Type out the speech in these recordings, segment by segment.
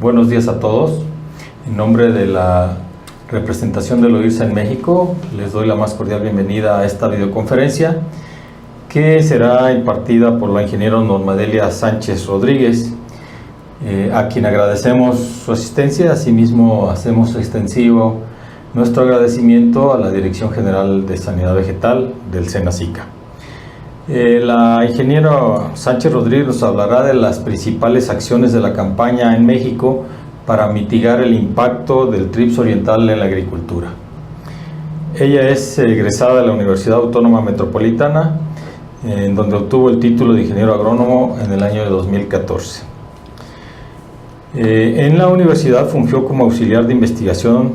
Buenos días a todos. En nombre de la representación del OIRSA en México, les doy la más cordial bienvenida a esta videoconferencia que será impartida por la ingeniera Norma Delia Sánchez Rodríguez, a quien agradecemos su asistencia. Asimismo, hacemos extensivo nuestro agradecimiento a la Dirección General de Sanidad Vegetal del SENASICA. La ingeniera Sánchez Rodríguez nos hablará de las principales acciones de la campaña en México para mitigar el impacto del TRIPS oriental en la agricultura. Ella es egresada de la Universidad Autónoma Metropolitana, en donde obtuvo el título de ingeniero agrónomo en el año de 2014. En la universidad fungió como auxiliar de investigación,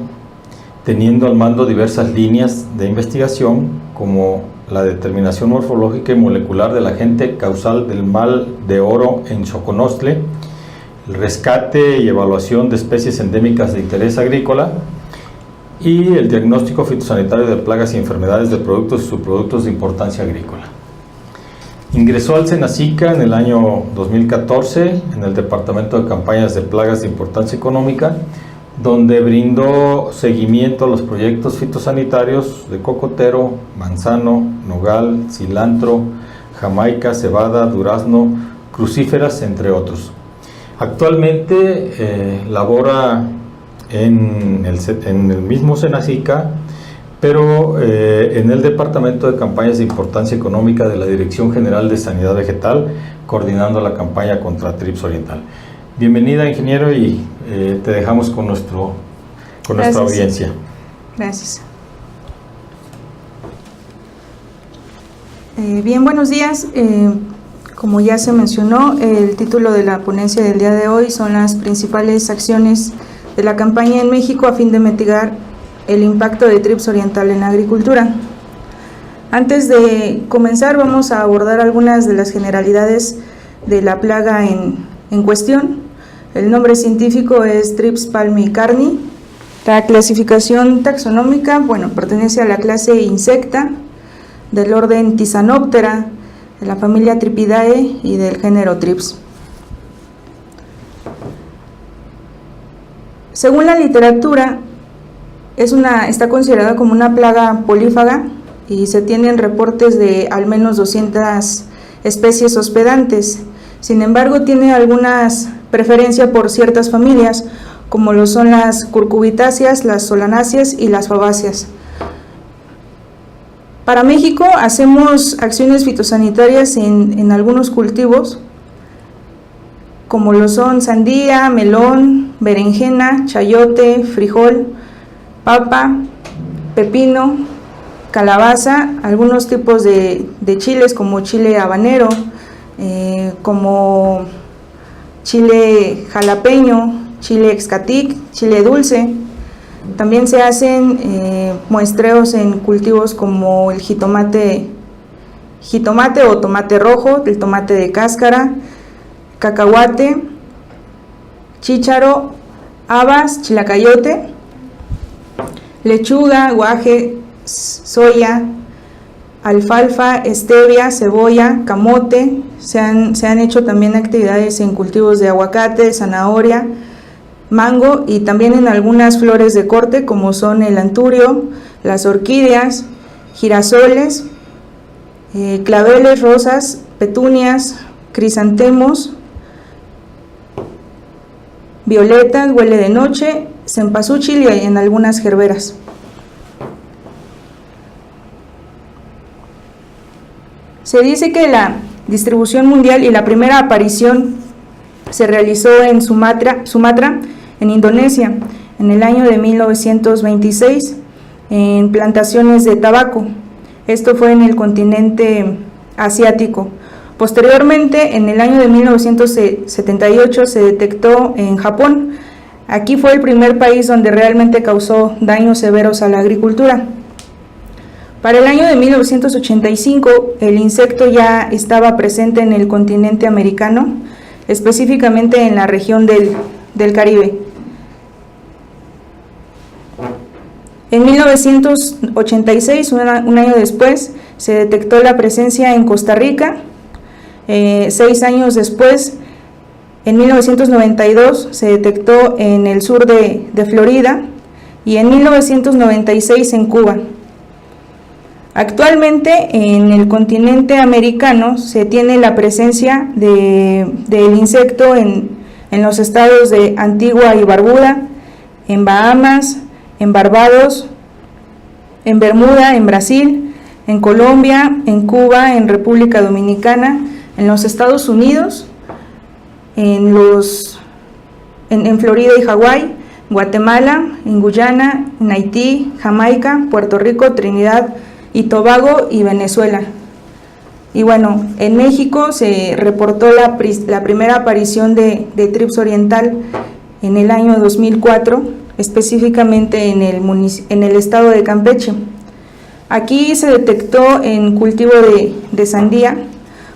teniendo al mando diversas líneas de investigación, como la determinación morfológica y molecular del agente causal del mal de oro en Xoconostle, el rescate y evaluación de especies endémicas de interés agrícola y el diagnóstico fitosanitario de plagas y enfermedades de productos y subproductos de importancia agrícola. Ingresó al SENASICA en el año 2014 en el Departamento de Campañas de Plagas de Importancia Económica, donde brindó seguimiento a los proyectos fitosanitarios de cocotero, manzano, nogal, cilantro, jamaica, cebada, durazno, crucíferas, entre otros. Actualmente labora en el mismo SENASICA, pero en el Departamento de Campañas de Importancia Económica de la Dirección General de Sanidad Vegetal, coordinando la campaña contra TRIPS oriental. Bienvenida, ingeniero, y te dejamos con nuestra audiencia. Gracias. Bien, buenos días. Como ya se mencionó, el título de la ponencia del día de hoy son las principales acciones de la campaña en México a fin de mitigar el impacto de TRIPS oriental en la agricultura. Antes de comenzar, vamos a abordar algunas de las generalidades de la plaga en cuestión. El nombre científico es Thrips palmicarni. La clasificación taxonómica, pertenece a la clase Insecta, del orden Tizanoptera, de la familia Thripidae y del género Thrips. Según la literatura, está considerada como una plaga polífaga y se tienen reportes de al menos 200 especies hospedantes. Sin embargo, tiene algunas preferencia por ciertas familias, como lo son las curcubitáceas, las solanáceas y las fabáceas. Para México hacemos acciones fitosanitarias en algunos cultivos, como lo son sandía, melón, berenjena, chayote, frijol, papa, pepino, calabaza, algunos tipos de chiles como chile habanero, como chile jalapeño, chile excatic, chile dulce. También se hacen muestreos en cultivos como el jitomate o tomate rojo, el tomate de cáscara, cacahuate, chícharo, habas, chilacayote, lechuga, guaje, soya, alfalfa, stevia, cebolla, camote. Se han hecho también actividades en cultivos de aguacate, zanahoria, mango y también en algunas flores de corte como son el anturio, las orquídeas, girasoles, claveles, rosas, petunias, crisantemos, violetas, huele de noche, cempasúchil y en algunas gerberas. Se dice que la distribución mundial y la primera aparición se realizó en Sumatra, en Indonesia, en el año de 1926, en plantaciones de tabaco. Esto fue en el continente asiático. Posteriormente, en el año de 1978, se detectó en Japón. Aquí fue el primer país donde realmente causó daños severos a la agricultura. Para el año de 1985, el insecto ya estaba presente en el continente americano, específicamente en la región del Caribe. En 1986, un año después, se detectó la presencia en Costa Rica. 6 años después, En 1992 se detectó en el sur de Florida y en 1996 en Cuba. Actualmente en el continente americano se tiene la presencia del insecto en los estados de Antigua y Barbuda, en Bahamas, en Barbados, en Bermuda, en Brasil, en Colombia, en Cuba, en República Dominicana, en los Estados Unidos, en Florida y Hawái, Guatemala, en Guyana, en Haití, Jamaica, Puerto Rico, Trinidad y Tobago y Venezuela. Y bueno, en México se reportó la primera aparición de trips oriental en el año 2004, específicamente en el estado de Campeche. Aquí se detectó en cultivo de sandía.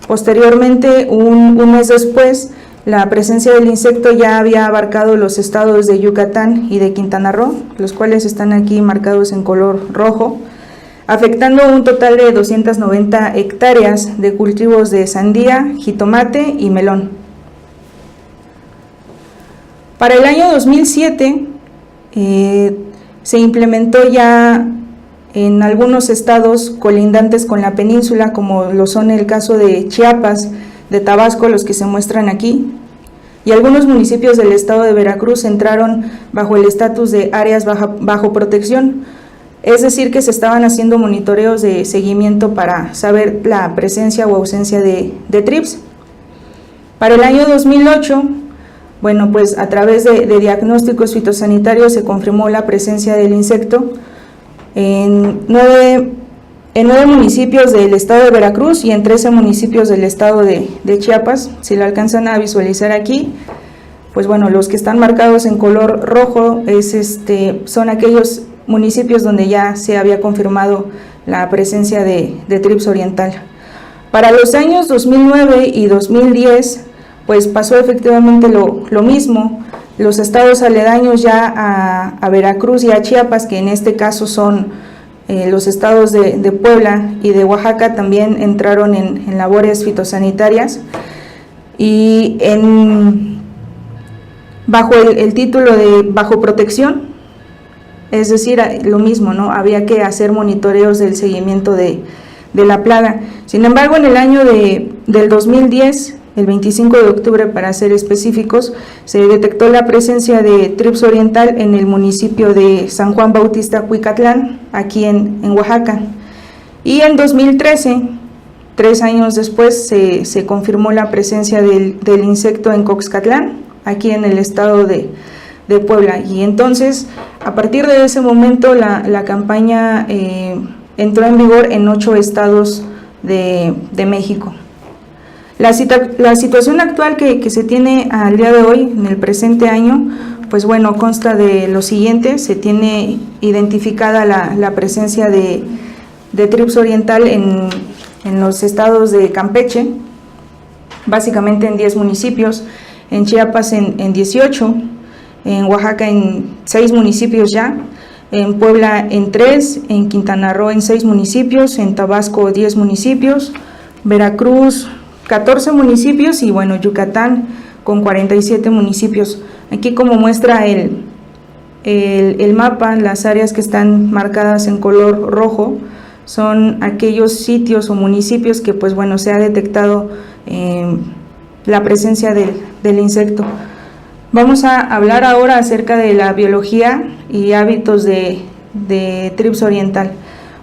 Posteriormente, un mes después, la presencia del insecto ya había abarcado los estados de Yucatán y de Quintana Roo, los cuales están aquí marcados en color rojo, afectando un total de 290 hectáreas de cultivos de sandía, jitomate y melón. Para el año 2007 se implementó ya en algunos estados colindantes con la península, como lo son el caso de Chiapas, de Tabasco, los que se muestran aquí, y algunos municipios del estado de Veracruz entraron bajo el estatus de áreas bajo protección, es decir, que se estaban haciendo monitoreos de seguimiento para saber la presencia o ausencia de trips. Para el año 2008, bueno, pues a través de diagnósticos fitosanitarios se confirmó la presencia del insecto en 9 municipios del estado de Veracruz y en 13 municipios del estado de Chiapas. Si lo alcanzan a visualizar aquí, pues bueno, los que están marcados en color rojo son aquellos municipios donde ya se había confirmado la presencia de trips oriental. Para los años 2009 y 2010, pues pasó efectivamente lo mismo. Los estados aledaños ya a Veracruz y a Chiapas, que en este caso son los estados de Puebla y de Oaxaca, también entraron en labores fitosanitarias y bajo el título de bajo protección, es decir, lo mismo, ¿no? Había que hacer monitoreos del seguimiento de la plaga. Sin embargo, en el año del 2010, el 25 de octubre para ser específicos, se detectó la presencia de trips oriental en el municipio de San Juan Bautista Cuicatlán, aquí en Oaxaca. Y en 2013, 3 años después, se confirmó la presencia del insecto en Coxcatlán, aquí en el estado de Puebla. Y entonces, a partir de ese momento, la campaña entró en vigor en 8 estados de México. La situación actual que se tiene al día de hoy, en el presente año, pues bueno, consta de lo siguiente. Se tiene identificada la presencia de trips oriental en los estados de Campeche, básicamente en 10 municipios, en Chiapas en 18, en Oaxaca en 6 municipios ya, en Puebla en 3, en Quintana Roo en 6 municipios, en Tabasco 10 municipios, Veracruz 14 municipios y bueno, Yucatán con 47 municipios. Aquí, como muestra el mapa, las áreas que están marcadas en color rojo son aquellos sitios o municipios que pues bueno, se ha detectado la presencia del insecto. Vamos a hablar ahora acerca de la biología y hábitos de trips oriental.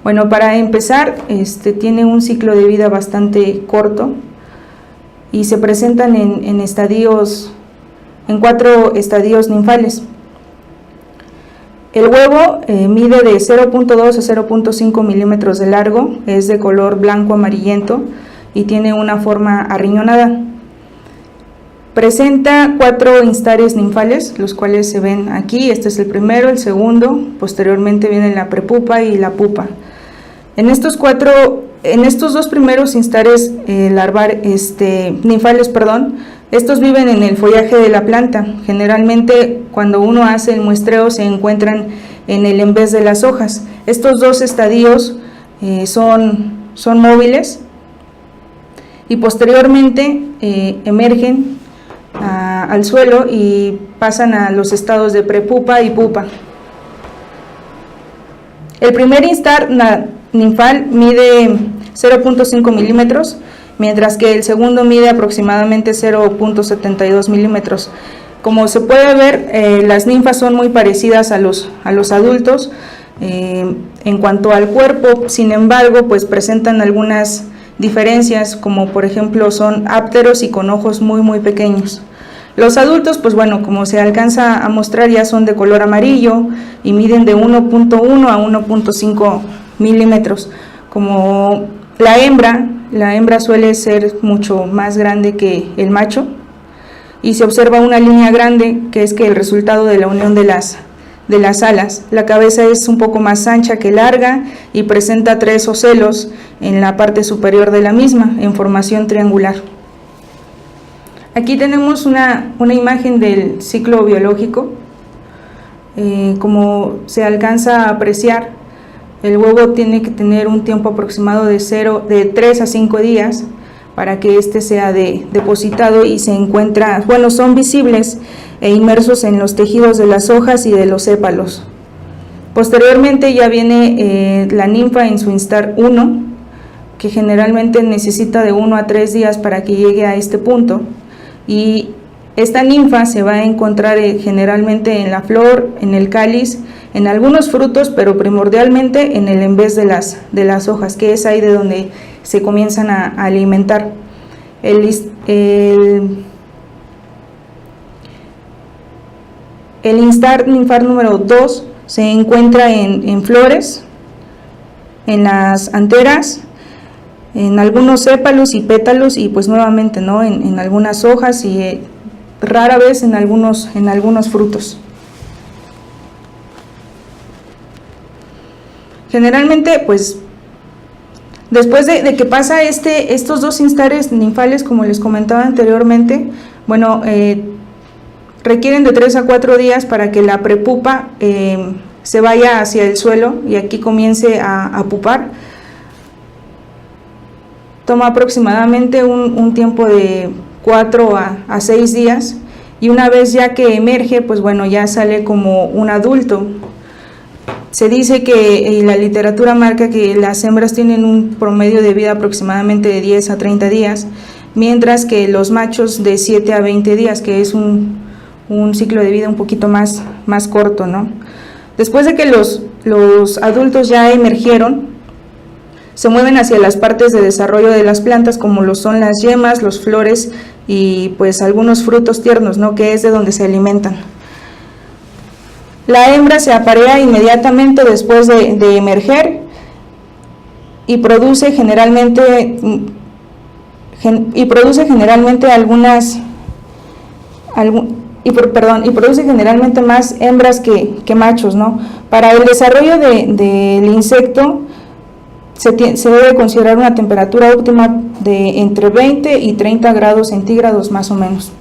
Bueno, para empezar, tiene un ciclo de vida bastante corto y se presentan en 4 estadios ninfales. El huevo mide de 0.2 a 0.5 milímetros de largo, es de color blanco amarillento y tiene una forma arriñonada. Presenta 4 instares ninfales, los cuales se ven aquí. Este es el primero, el segundo, posteriormente viene la prepupa y la pupa. En estos 2 primeros instares ninfales, estos viven en el follaje de la planta. Generalmente cuando uno hace el muestreo se encuentran en el envés de las hojas. Estos 2 estadios son móviles y posteriormente emergen al suelo y pasan a los estados de prepupa y pupa. El primer instar ninfal mide 0.5 milímetros, mientras que el segundo mide aproximadamente 0.72 milímetros. Como se puede ver, las ninfas son muy parecidas a los adultos en cuanto al cuerpo. Sin embargo, pues presentan algunas diferencias, como por ejemplo son ápteros y con ojos muy pequeños. Los adultos, pues bueno, como se alcanza a mostrar, ya son de color amarillo y miden de 1.1 a 1.5 milímetros. Como la hembra suele ser mucho más grande que el macho, y se observa una línea grande, que es que el resultado de la unión de las alas. La cabeza es un poco más ancha que larga y presenta 3 ocelos en la parte superior de la misma, en formación triangular. Aquí tenemos una imagen del ciclo biológico. Como se alcanza a apreciar, el huevo tiene que tener un tiempo aproximado de 3 a 5 días para que éste sea depositado, y son visibles e inmersos en los tejidos de las hojas y de los sépalos. Posteriormente ya viene la ninfa en su instar 1, que generalmente necesita de 1 a 3 días para que llegue a este punto, y esta ninfa se va a encontrar generalmente en la flor, en el cáliz, en algunos frutos, pero primordialmente en el envés de las hojas, que es ahí de donde se comienzan a alimentar. El instar ninfar número 2 se encuentra en flores, en las anteras, en algunos sépalos y pétalos, y pues nuevamente, ¿no?, en algunas hojas, y rara vez en algunos frutos. Generalmente, pues después de que pasa estos 2 instares ninfales, como les comentaba anteriormente, bueno, requieren de 3 a 4 días para que la prepupa se vaya hacia el suelo y aquí comience a pupar. Toma aproximadamente un tiempo de 4 a 6 días, y una vez ya que emerge, pues bueno, ya sale como un adulto. Se dice que la literatura marca que las hembras tienen un promedio de vida aproximadamente de 10 a 30 días, mientras que los machos de 7 a 20 días, que es un ciclo de vida un poquito más corto, ¿no? Después de que los adultos ya emergieron, se mueven hacia las partes de desarrollo de las plantas, como lo son las yemas, los flores y pues algunos frutos tiernos, ¿no?, que es de donde se alimentan. La hembra se aparea inmediatamente después de emerger y produce generalmente más hembras que machos, ¿no? Para el desarrollo del insecto se debe considerar una temperatura óptima de entre 20 y 30 grados centígrados más o menos.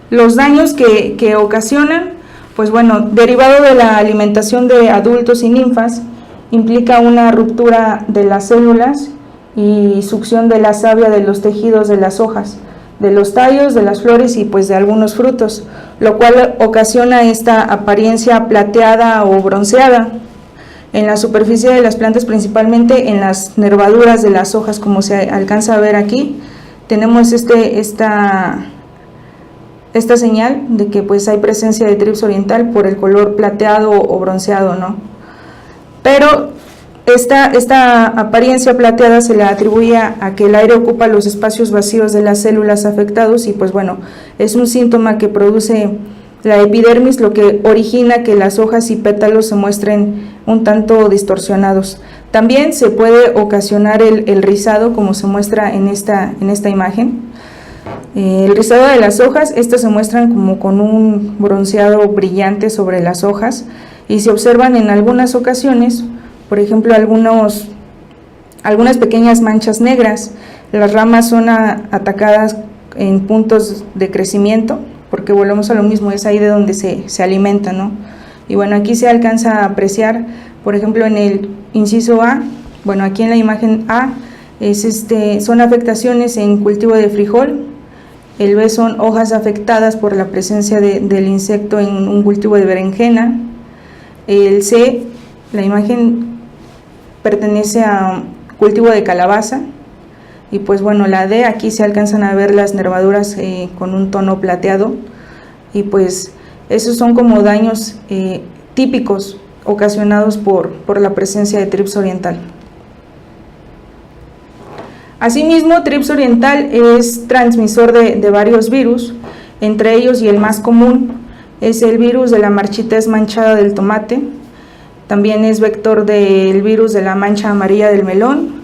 Los daños que ocasionan, pues bueno, derivado de la alimentación de adultos y ninfas, implica una ruptura de las células y succión de la savia de los tejidos de las hojas, de los tallos, de las flores y pues de algunos frutos, lo cual ocasiona esta apariencia plateada o bronceada en la superficie de las plantas, principalmente en las nervaduras de las hojas, como se alcanza a ver aquí. Tenemos esta señal de que pues hay presencia de Thrips oriental por el color plateado o bronceado, ¿no? Pero esta apariencia plateada se le atribuye a que el aire ocupa los espacios vacíos de las células afectados, y pues bueno, es un síntoma que produce la epidermis, lo que origina que las hojas y pétalos se muestren un tanto distorsionados. También se puede ocasionar el rizado, como se muestra en esta imagen. El rizado de las hojas, estas se muestran como con un bronceado brillante sobre las hojas, y se observan en algunas ocasiones, por ejemplo, algunas pequeñas manchas negras. Las ramas son atacadas en puntos de crecimiento, porque volvemos a lo mismo, es ahí de donde se alimenta, ¿no? Y bueno, aquí se alcanza a apreciar, por ejemplo, en el inciso A, bueno, aquí en la imagen A, son afectaciones en cultivo de frijol, El B son hojas afectadas por la presencia del insecto en un cultivo de berenjena. El C, la imagen pertenece a cultivo de calabaza. Y pues bueno, la D, aquí se alcanzan a ver las nervaduras con un tono plateado. Y pues esos son como daños típicos ocasionados por la presencia de Thrips oriental. Asimismo, Thrips oriental es transmisor de varios virus, entre ellos y el más común es el virus de la marchitez manchada del tomate, también es vector del virus de la mancha amarilla del melón,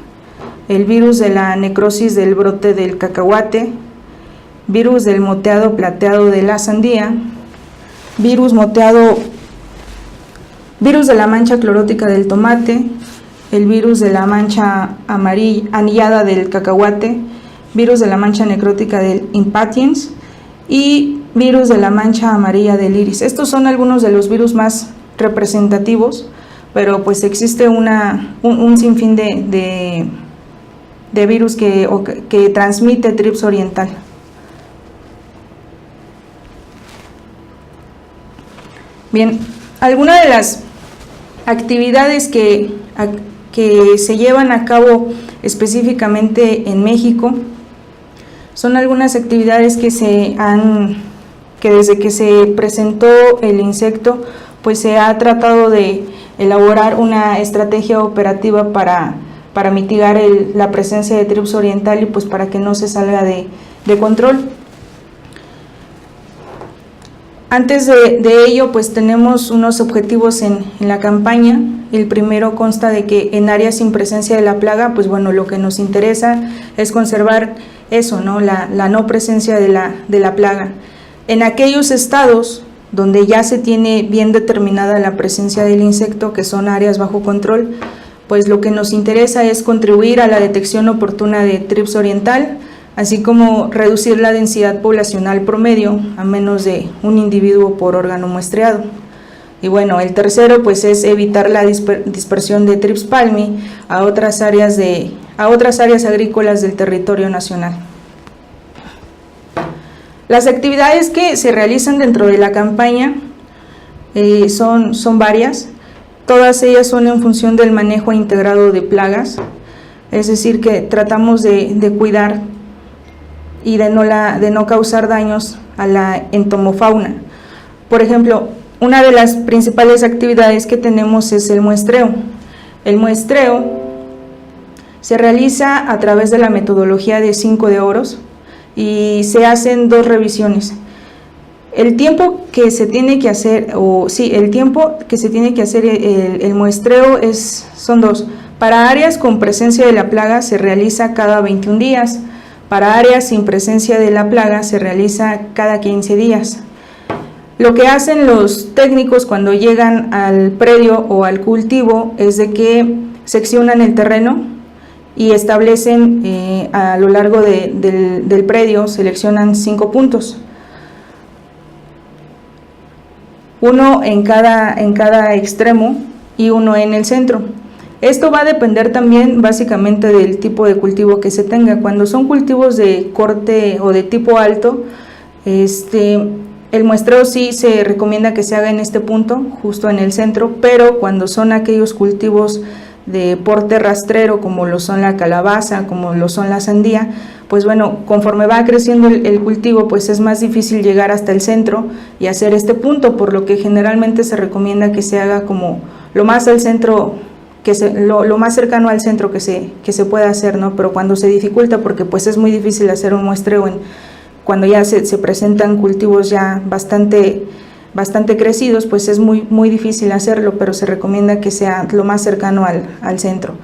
el virus de la necrosis del brote del cacahuate, virus del moteado plateado de la sandía, virus de la mancha clorótica del tomate, el virus de la mancha anillada del cacahuate, virus de la mancha necrótica del impatiens y virus de la mancha amarilla del iris. Estos son algunos de los virus más representativos, pero pues existe un sinfín de virus que transmite Thrips oriental. Bien, algunas de las actividades que se llevan a cabo específicamente en México son algunas actividades que desde que se presentó el insecto pues se ha tratado de elaborar una estrategia operativa para mitigar la presencia de Thrips oriental y pues para que no se salga de control. Antes de ello, pues tenemos unos objetivos en la campaña. El primero consta de que en áreas sin presencia de la plaga, pues bueno, lo que nos interesa es conservar eso, ¿no? La no presencia de la plaga. En aquellos estados donde ya se tiene bien determinada la presencia del insecto, que son áreas bajo control, pues lo que nos interesa es contribuir a la detección oportuna de Thrips oriental, así como reducir la densidad poblacional promedio a menos de un individuo por órgano muestreado. Y bueno, el tercero pues es evitar la dispersión de Thrips palmi a otras áreas agrícolas del territorio nacional. Las actividades que se realizan dentro de la campaña son varias. Todas ellas son en función del manejo integrado de plagas, es decir que tratamos de cuidar y de no causar daños a la entomofauna. Por ejemplo, una de las principales actividades que tenemos es el muestreo. El muestreo se realiza a través de la metodología de 5 de oros y se hacen 2 revisiones. El tiempo que se tiene que hacer, el muestreo son 2. Para áreas con presencia de la plaga se realiza cada 21 días. Para áreas sin presencia de la plaga se realiza cada 15 días. Lo que hacen los técnicos cuando llegan al predio o al cultivo es de que seccionan el terreno y establecen a lo largo del predio, seleccionan 5 puntos. Uno en cada extremo y uno en el centro. Esto va a depender también básicamente del tipo de cultivo que se tenga. Cuando son cultivos de corte o de tipo alto, el muestreo sí se recomienda que se haga en este punto, justo en el centro, pero cuando son aquellos cultivos de porte rastrero, como lo son la calabaza, como lo son la sandía, pues bueno, conforme va creciendo el cultivo, pues es más difícil llegar hasta el centro y hacer este punto, por lo que generalmente se recomienda que se haga como lo más al centro, lo más cercano al centro que se pueda hacer, ¿no? Pero cuando se dificulta, porque pues es muy difícil hacer un muestreo cuando ya se presentan cultivos ya bastante crecidos, pues es muy difícil hacerlo, pero se recomienda que sea lo más cercano al centro.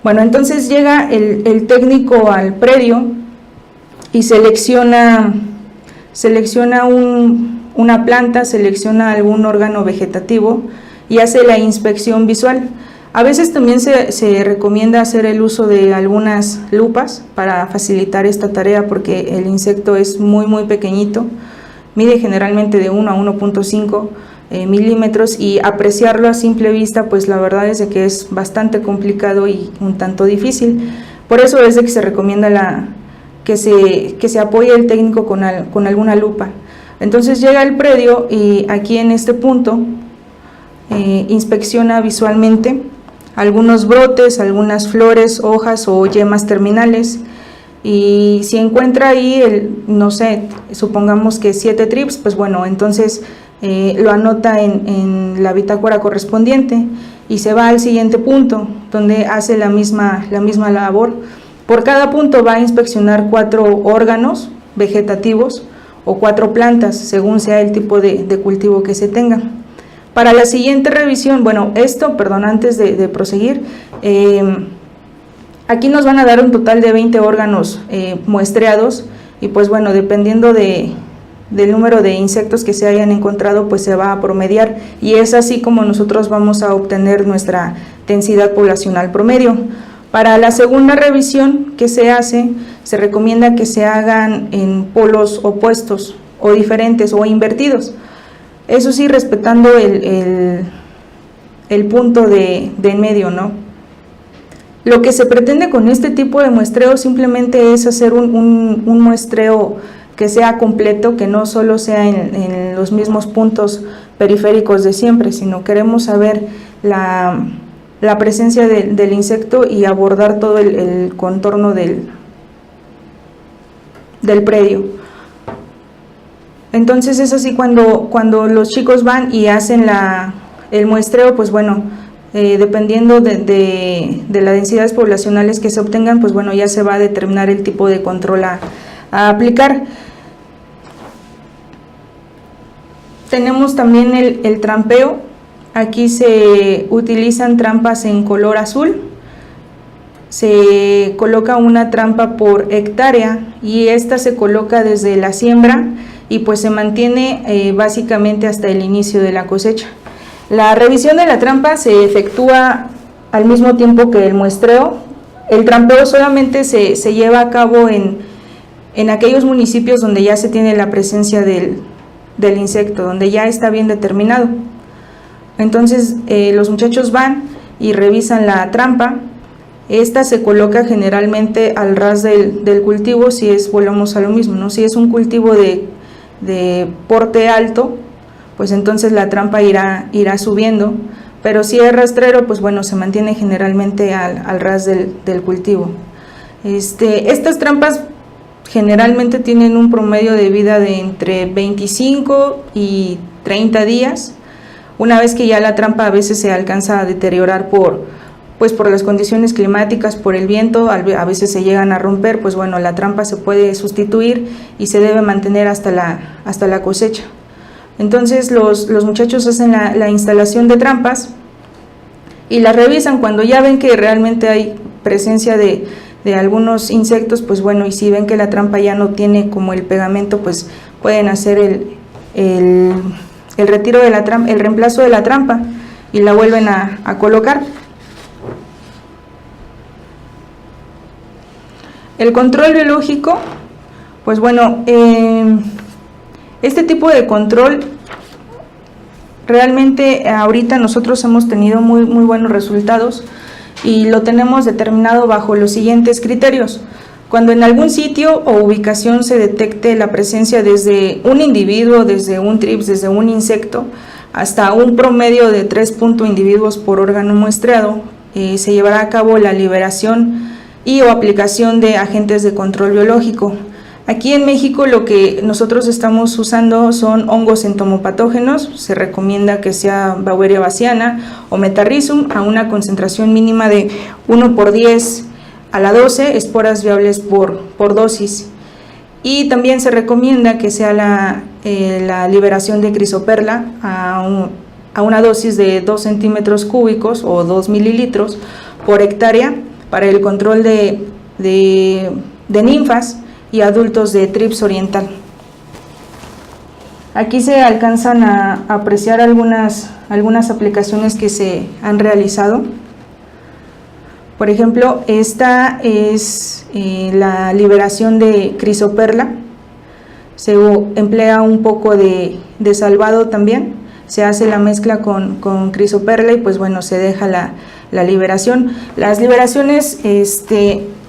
Bueno, entonces llega el técnico al predio y selecciona una planta, selecciona algún órgano vegetativo y hace la inspección visual. A veces también se recomienda hacer el uso de algunas lupas para facilitar esta tarea, porque el insecto es muy pequeñito, mide generalmente de 1 a 1.5 milímetros y apreciarlo a simple vista pues la verdad es de que es bastante complicado y un tanto difícil. Por eso es de que se recomienda que se apoye el técnico con alguna lupa. Entonces llega el predio y aquí en este punto inspecciona visualmente algunos brotes, algunas flores, hojas o yemas terminales, y si encuentra ahí, no sé, supongamos que 7 trips, pues bueno, entonces lo anota en la bitácora correspondiente y se va al siguiente punto, donde hace la misma labor. Por cada punto va a inspeccionar 4 órganos vegetativos o 4 plantas, según sea el tipo de cultivo que se tenga. Para la siguiente revisión, antes de proseguir, aquí nos van a dar un total de 20 órganos muestreados, y pues bueno, dependiendo del número de insectos que se hayan encontrado, pues se va a promediar, y es así como nosotros vamos a obtener nuestra densidad poblacional promedio. Para la segunda revisión que se hace, se recomienda que se hagan en polos opuestos o diferentes o invertidos. Eso sí, respetando el punto de en medio, ¿no? Lo que se pretende con este tipo de muestreo simplemente es hacer un muestreo que sea completo, que no solo sea en los mismos puntos periféricos de siempre, sino queremos saber la presencia del insecto y abordar todo el contorno del predio. Entonces es así cuando los chicos van y hacen el muestreo, pues bueno, dependiendo de las densidades poblacionales que se obtengan, pues bueno, ya se va a determinar el tipo de control a aplicar. Tenemos también el trampeo. Aquí se utilizan trampas en color azul. Se coloca una trampa por hectárea y esta se coloca desde la siembra y pues se mantiene básicamente hasta el inicio de la cosecha. La revisión de la trampa se efectúa al mismo tiempo que el muestreo. El trampeo solamente se lleva a cabo en aquellos municipios donde ya se tiene la presencia del insecto, donde ya está bien determinado. Entonces los muchachos van y revisan la trampa. Esta se coloca generalmente al ras del cultivo, volvemos a lo mismo, ¿no? Si es un cultivo de porte alto, pues entonces la trampa irá subiendo, pero si es rastrero, pues bueno, se mantiene generalmente al ras del cultivo. Estas trampas generalmente tienen un promedio de vida de entre 25 y 30 días. Una vez que ya la trampa a veces se alcanza a deteriorar por las condiciones climáticas, por el viento, a veces se llegan a romper, pues bueno, la trampa se puede sustituir y se debe mantener hasta la cosecha. Entonces los muchachos hacen la instalación de trampas y las revisan. Cuando ya ven que realmente hay presencia de algunos insectos, pues bueno, y si ven que la trampa ya no tiene como el pegamento, pues pueden hacer el retiro de la trampa, el reemplazo de la trampa, y la vuelven a colocar. El control biológico, pues bueno, este tipo de control realmente ahorita nosotros hemos tenido muy buenos resultados y lo tenemos determinado bajo los siguientes criterios. Cuando en algún sitio o ubicación se detecte la presencia desde un individuo, desde un trips, desde un insecto, hasta un promedio de 3 individuos por órgano muestreado, se llevará a cabo la liberación y o aplicación de agentes de control biológico. Aquí en México lo que nosotros estamos usando son hongos entomopatógenos. Se recomienda que sea Beauveria bassiana o Metarrhizum a una concentración mínima de 1/10 a la 12 esporas viables por dosis. Y también se recomienda que sea la liberación de crisoperla a una dosis de 2 centímetros cúbicos o 2 mililitros por hectárea para el control de ninfas y adultos de trips oriental. Aquí se alcanzan a apreciar algunas aplicaciones que se han realizado. Por ejemplo, esta es la liberación de crisoperla. Se emplea un poco de salvado también. Se hace la mezcla con crisoperla y pues bueno, se deja la liberación. Las liberaciones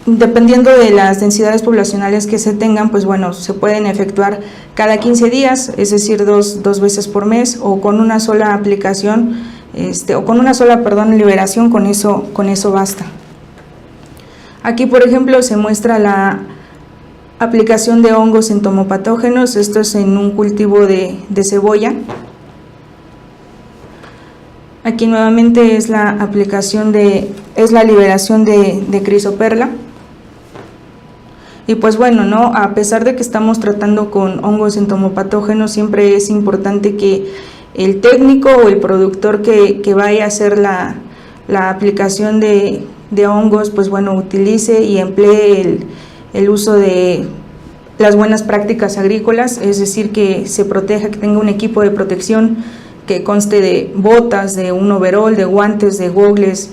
dependiendo de las densidades poblacionales que se tengan, pues bueno, se pueden efectuar cada 15 días, es decir, dos veces por mes, o con una sola aplicación, o con una sola, liberación, con eso basta. Aquí, por ejemplo, se muestra la aplicación de hongos entomopatógenos. Esto es en un cultivo de cebolla. Aquí nuevamente es la liberación de crisoperla. Y pues bueno, ¿no? A pesar de que estamos tratando con hongos entomopatógenos, siempre es importante que el técnico o el productor que vaya a hacer la aplicación de hongos, pues bueno, utilice y emplee el uso de las buenas prácticas agrícolas, es decir, que se proteja, que tenga un equipo de protección que conste de botas, de un overol, de guantes, de gogles,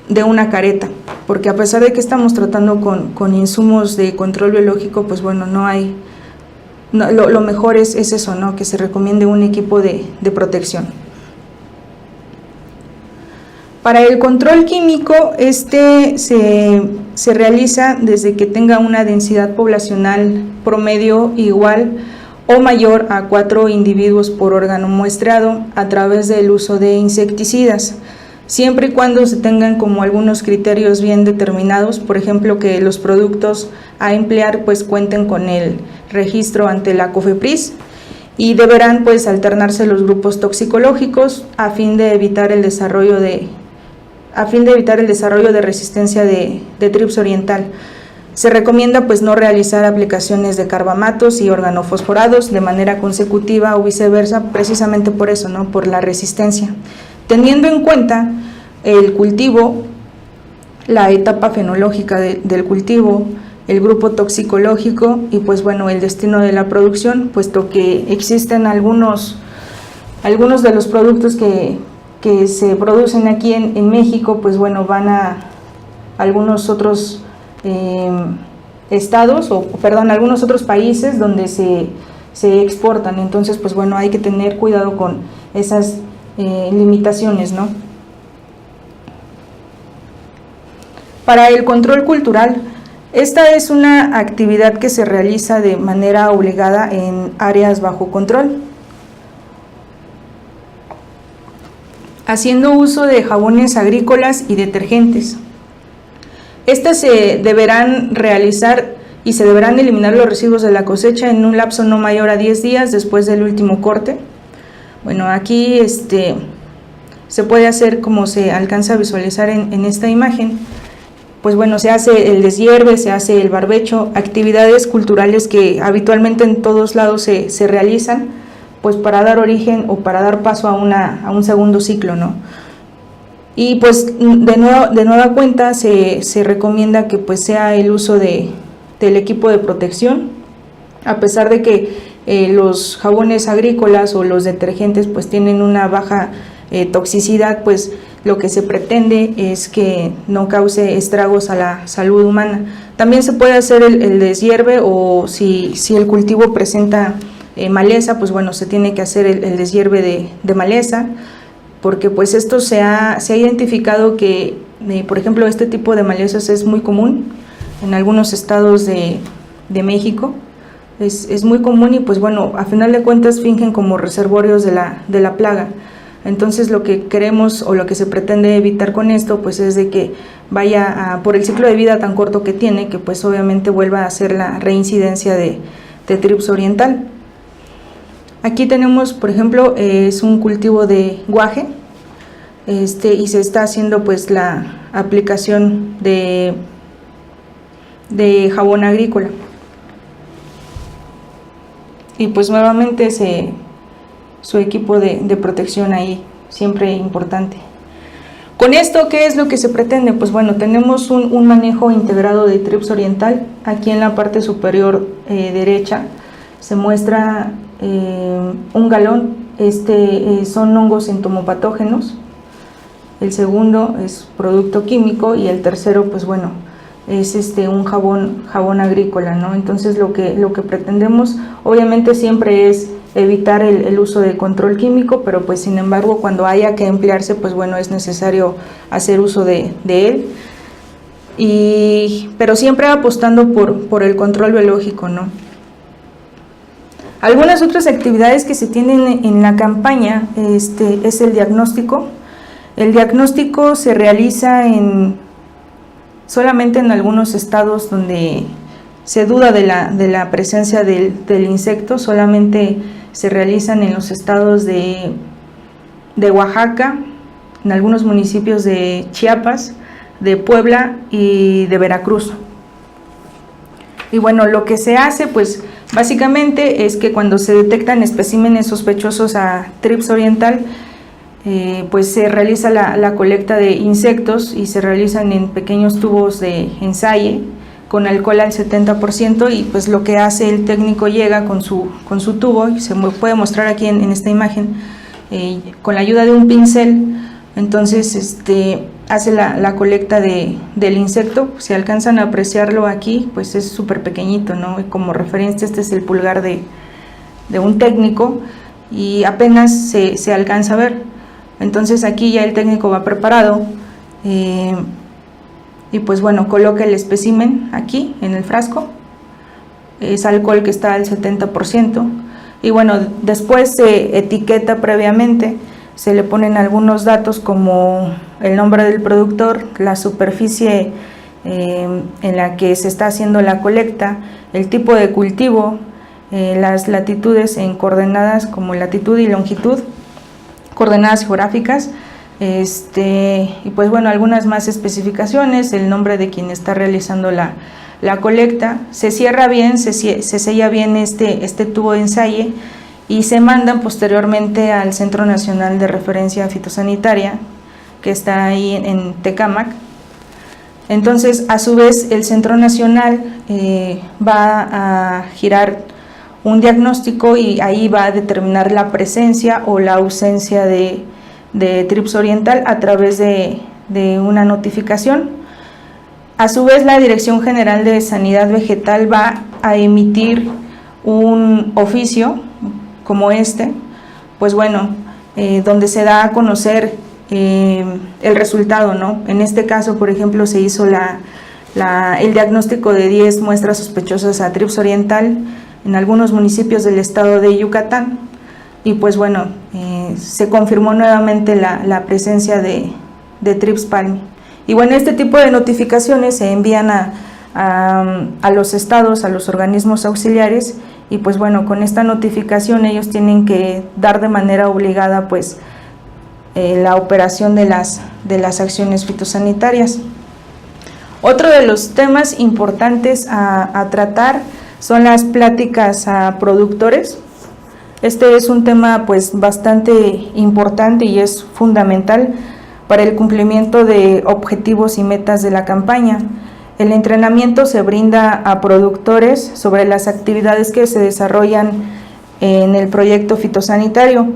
de una careta, porque a pesar de que estamos tratando con insumos de control biológico, pues bueno, lo mejor es eso, ¿no? Que se recomiende un equipo de protección. Para el control químico, se realiza desde que tenga una densidad poblacional promedio igual o mayor a 4 individuos por órgano muestrado a través del uso de insecticidas, siempre y cuando se tengan como algunos criterios bien determinados, por ejemplo, que los productos a emplear pues cuenten con el registro ante la COFEPRIS, y deberán pues alternarse los grupos toxicológicos a fin de evitar el desarrollo de resistencia de trips oriental. Se recomienda pues no realizar aplicaciones de carbamatos y organofosforados de manera consecutiva o viceversa, precisamente por eso, ¿no? Por la resistencia. Teniendo en cuenta el cultivo, la etapa fenológica del cultivo, el grupo toxicológico y pues bueno, el destino de la producción, puesto que existen algunos de los productos que se producen aquí en México, pues bueno, van a algunos otros algunos otros países donde se exportan. Entonces pues bueno, hay que tener cuidado con esas limitaciones, ¿no? Para el control cultural, esta es una actividad que se realiza de manera obligada en áreas bajo control, haciendo uso de jabones agrícolas y detergentes. Estas se deberán realizar y se deberán eliminar los residuos de la cosecha en un lapso no mayor a 10 días después del último corte. Bueno, aquí se puede hacer como se alcanza a visualizar en esta imagen. Pues bueno, se hace el deshierve, se hace el barbecho, actividades culturales que habitualmente en todos lados se realizan, pues para dar origen o para dar paso a un segundo ciclo, ¿no? Y pues de nueva cuenta se recomienda que pues sea el uso del equipo de protección, a pesar de que los jabones agrícolas o los detergentes pues tienen una baja toxicidad, pues lo que se pretende es que no cause estragos a la salud humana. También se puede hacer el deshierve, o si el cultivo presenta maleza, pues bueno, se tiene que hacer el deshierve de maleza, porque pues esto se ha identificado que, por ejemplo, este tipo de malezas es muy común en algunos estados de México, es muy común y pues bueno, a final de cuentas fingen como reservorios de la plaga. Entonces lo que queremos o lo que se pretende evitar con esto pues es de que vaya por el ciclo de vida tan corto que tiene, que pues obviamente vuelva a hacer la reincidencia de trips oriental. Aquí tenemos, por ejemplo, es un cultivo de guaje, y se está haciendo pues la aplicación de jabón agrícola. Y pues nuevamente su equipo de protección ahí, siempre importante. Con esto, ¿qué es lo que se pretende? Pues bueno, tenemos un manejo integrado de trips oriental. Aquí en la parte superior derecha se muestra un galón, son hongos entomopatógenos, el segundo es producto químico y el tercero pues bueno es un jabón agrícola, ¿no? Entonces lo que pretendemos obviamente siempre es evitar el uso de control químico, pero pues sin embargo cuando haya que emplearse pues bueno es necesario hacer uso de él. pero siempre apostando por el control biológico, ¿no? Algunas otras actividades que se tienen en la campaña es el diagnóstico. El diagnóstico se realiza solamente en algunos estados donde se duda de la presencia del insecto. Solamente se realizan en los estados de Oaxaca, en algunos municipios de Chiapas, de Puebla y de Veracruz. Y bueno, lo que se hace pues básicamente es que cuando se detectan especímenes sospechosos a Thrips oriental, pues se realiza la colecta de insectos y se realizan en pequeños tubos de ensayo con alcohol al 70%, y pues lo que hace el técnico, llega con su tubo, y se puede mostrar aquí en esta imagen, con la ayuda de un pincel. Entonces hace la colecta del insecto. Si alcanzan a apreciarlo aquí, pues es súper pequeñito, ¿no? Y como referencia, este es el pulgar de un técnico y apenas se alcanza a ver. Entonces aquí ya el técnico va preparado y pues bueno, coloca el espécimen aquí en el frasco. Es alcohol que está al 70%, y bueno, después se etiqueta previamente. Se le ponen algunos datos como el nombre del productor, la superficie en la que se está haciendo la colecta, el tipo de cultivo, las latitudes en coordenadas como latitud y longitud, coordenadas geográficas, y pues bueno, algunas más especificaciones, el nombre de quien está realizando la colecta. Se cierra bien, se sella bien este tubo de ensayo, y se mandan posteriormente al Centro Nacional de Referencia Fitosanitaria, que está ahí en Tecámac. Entonces, a su vez, el Centro Nacional va a girar un diagnóstico, y ahí va a determinar la presencia o la ausencia de Thrips oriental a través de una notificación. A su vez, la Dirección General de Sanidad Vegetal va a emitir un oficio como pues bueno, donde se da a conocer el resultado, ¿no? En este caso, por ejemplo, se hizo el diagnóstico de 10 muestras sospechosas a Thrips oriental en algunos municipios del estado de Yucatán, y pues bueno, se confirmó nuevamente la presencia de Thrips palmi. Y bueno, este tipo de notificaciones se envían a los estados, a los organismos auxiliares, y pues bueno, con esta notificación ellos tienen que dar de manera obligada pues la operación de las acciones fitosanitarias. Otro de los temas importantes a tratar son las pláticas a productores. Este es un tema pues bastante importante y es fundamental para el cumplimiento de objetivos y metas de la campaña. El entrenamiento se brinda a productores sobre las actividades que se desarrollan en el proyecto fitosanitario.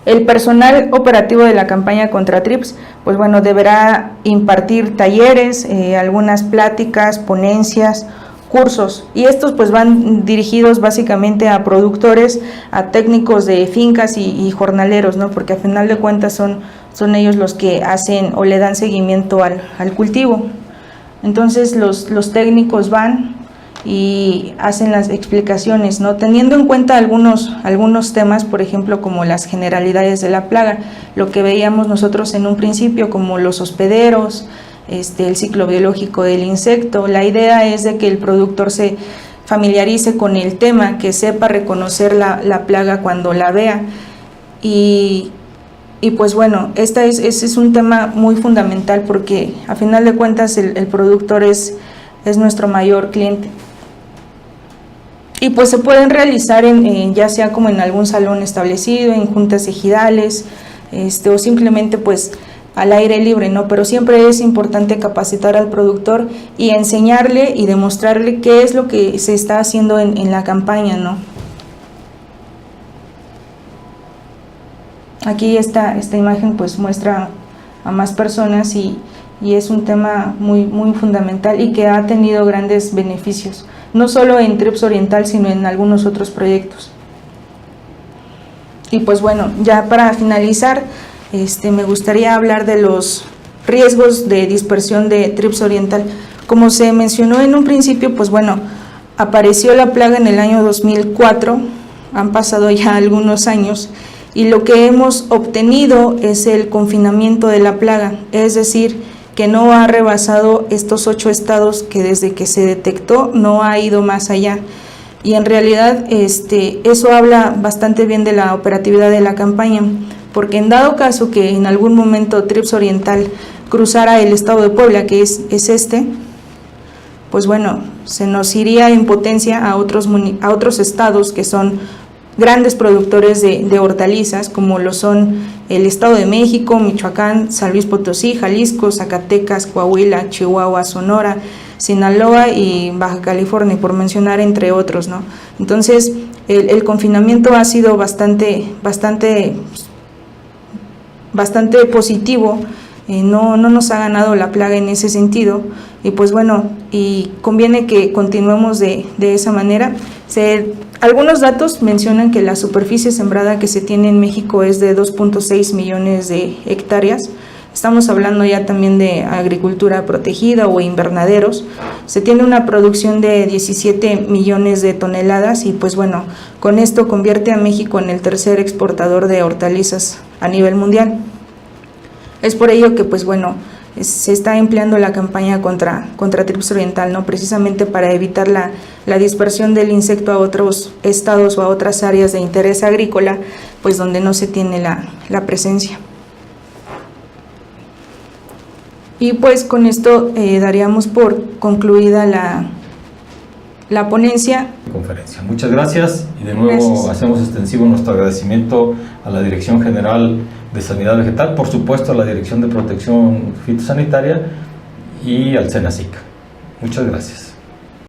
El personal operativo de la campaña contra Thrips, pues bueno, deberá impartir talleres, algunas pláticas, ponencias, cursos, y estos pues van dirigidos básicamente a productores, a técnicos de fincas y jornaleros, ¿no? Porque a final de cuentas son ellos los que hacen o le dan seguimiento al cultivo. Entonces los técnicos van y hacen las explicaciones, ¿no? Teniendo en cuenta algunos temas, por ejemplo, como las generalidades de la plaga, lo que veíamos nosotros en un principio, como los hospederos, el ciclo biológico del insecto. La idea es de que el productor se familiarice con el tema, que sepa reconocer la plaga cuando la vea, y pues bueno, ese es un tema muy fundamental, porque a final de cuentas el productor es nuestro mayor cliente. Y pues se pueden realizar ya sea como en algún salón establecido, en juntas ejidales, o simplemente pues al aire libre, ¿no? Pero siempre es importante capacitar al productor y enseñarle y demostrarle qué es lo que se está haciendo en la campaña, ¿no? Aquí esta imagen pues muestra a más personas y es un tema muy, muy fundamental y que ha tenido grandes beneficios, no solo en Thrips oriental, sino en algunos otros proyectos. Y pues bueno, ya para finalizar, me gustaría hablar de los riesgos de dispersión de trips oriental. Como se mencionó en un principio, pues bueno, apareció la plaga en el año 2004, han pasado ya algunos años, y lo que hemos obtenido es el confinamiento de la plaga, es decir, que no ha rebasado estos 8 estados, que desde que se detectó no ha ido más allá. Y en realidad eso habla bastante bien de la operatividad de la campaña, porque en dado caso que en algún momento trips oriental cruzara el estado de Puebla, que es pues bueno, se nos iría en potencia a otros estados que son grandes productores de hortalizas, como lo son el Estado de México, Michoacán, San Luis Potosí, Jalisco, Zacatecas, Coahuila, Chihuahua, Sonora, Sinaloa y Baja California, por mencionar entre otros, ¿no? Entonces, el confinamiento ha sido bastante positivo. No nos ha ganado la plaga en ese sentido, y pues bueno, y conviene que continuemos de esa manera. Algunos datos mencionan que la superficie sembrada que se tiene en México es de 2.6 millones de hectáreas. Estamos hablando ya también de agricultura protegida o invernaderos. Se tiene una producción de 17 millones de toneladas y pues bueno, con esto convierte a México en el tercer exportador de hortalizas a nivel mundial. Es por ello que pues bueno, se está empleando la campaña contra trips oriental, ¿no? Precisamente para evitar la dispersión del insecto a otros estados o a otras áreas de interés agrícola, pues donde no se tiene la presencia. Y pues con esto daríamos por concluida la ponencia. Conferencia. Muchas gracias y de nuevo hacemos extensivo nuestro agradecimiento a la Dirección General de Sanidad Vegetal, por supuesto a la Dirección de Protección Fitosanitaria y al SENASIC. Muchas gracias.